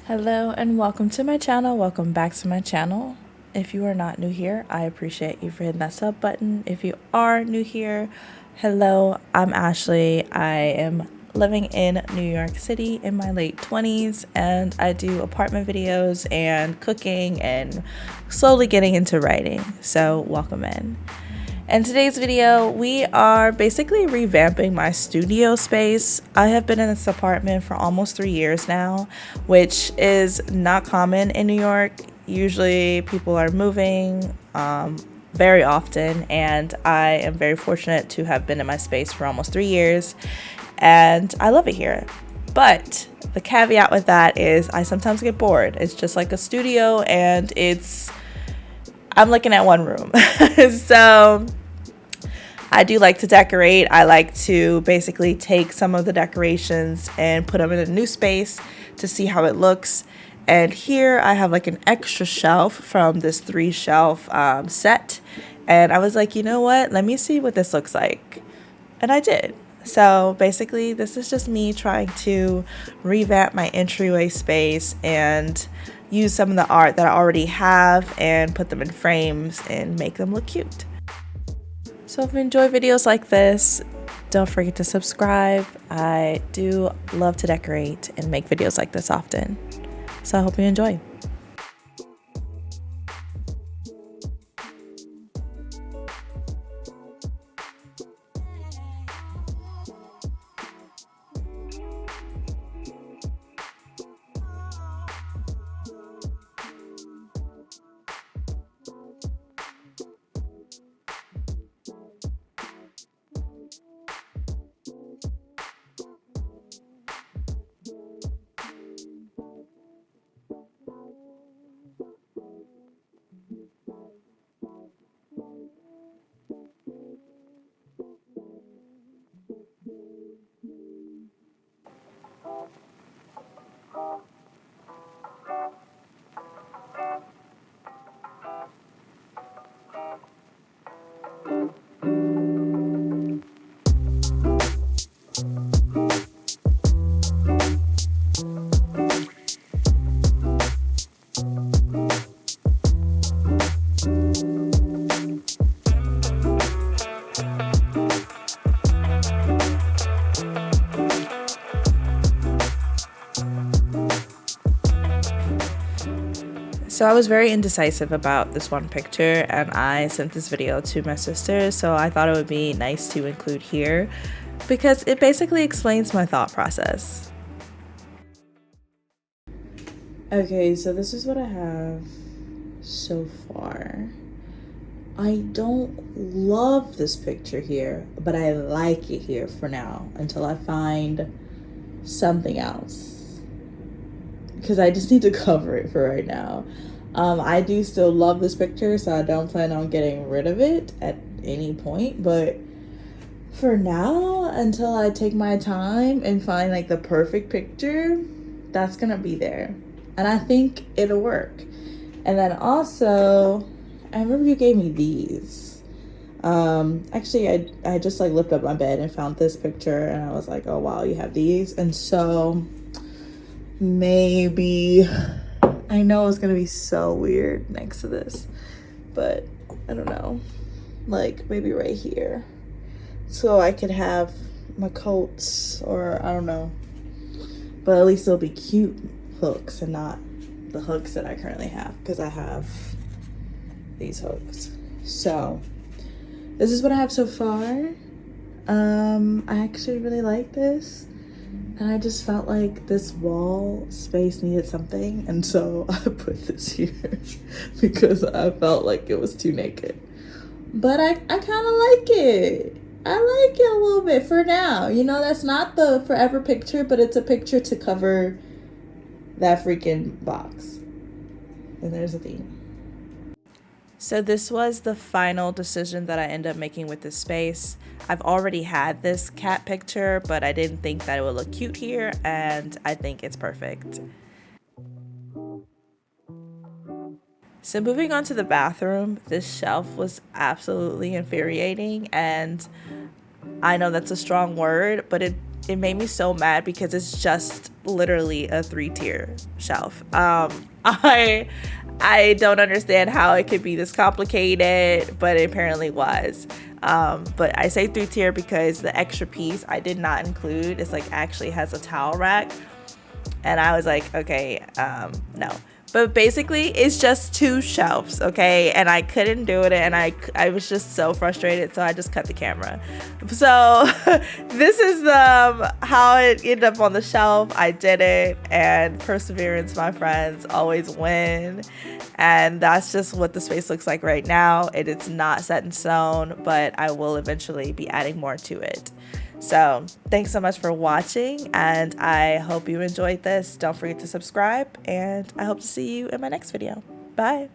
Hello and welcome to my channel. Welcome back to my channel. If you are not new here, I appreciate you for hitting that sub button. If you are new here, hello, I'm Ashley. I am living in New York City in my late 20s, and I do apartment videos and cooking and slowly getting into writing. So welcome in. In today's video, we are basically revamping my studio space. I have been in this apartment for almost 3 years now, which is not common in New York. Usually people are moving very often, and I am very fortunate to have been in my space for almost 3 years, and I love it here. But the caveat with that is I sometimes get bored. It's just like a studio, and I'm looking at one room. So I do like to decorate. I like to basically take some of the decorations and put them in a new space to see how it looks. And here I have like an extra shelf from this 3-shelf set. And I was like, you know what? Let me see what this looks like. And I did. So basically, this is just me trying to revamp my entryway space and use some of the art that I already have and put them in frames and make them look cute. So if you enjoy videos like this, don't forget to subscribe. I do love to decorate and make videos like this often. So I hope you enjoy. So I was very indecisive about this one picture, and I sent this video to my sister, so I thought it would be nice to include here because it basically explains my thought process. Okay, so this is what I have so far. I don't love this picture here, but I like it here for now until I find something else, because I just need to cover it for right now. I do still love this picture, so I don't plan on getting rid of it at any point, but for now, until I take my time and find like the perfect picture, that's gonna be there, and I think it'll work. And then also, I remember you gave me these. Actually, I just like lifted up my bed and found this picture, and I was like, oh wow, you have these. And so maybe, I know it's gonna be so weird next to this, but I don't know, like maybe right here, so I could have my coats, or I don't know, but at least it'll be cute hooks and not the hooks that I currently have, because I have these hooks. So this is what I have so far. I actually really like this, and I just felt like this wall space needed something, and so I put this here because I felt like it was too naked. But I kind of like it. I like it a little bit for now. You know, that's not the forever picture, but it's a picture to cover that freaking box. And there's a theme. So this was the final decision that I ended up making with this space. I've already had this cat picture, but I didn't think that it would look cute here, and I think it's perfect. So moving on to the bathroom, this shelf was absolutely infuriating, and I know that's a strong word, but it it made me so mad because it's just literally a 3-tier shelf. I don't understand how it could be this complicated, but it apparently was. But I say 3-tier because the extra piece I did not include. It's like actually has a towel rack. And I was like, okay, no. But basically, it's just 2 shelves, okay? And I couldn't do it, and I was just so frustrated, so I just cut the camera. So this is how it ended up on the shelf. I did it, and perseverance, my friends, always win. And that's just what the space looks like right now. It's not set in stone, but I will eventually be adding more to it. So thanks so much for watching, and I hope you enjoyed this. Don't forget to subscribe, and I hope to see you in my next video. Bye.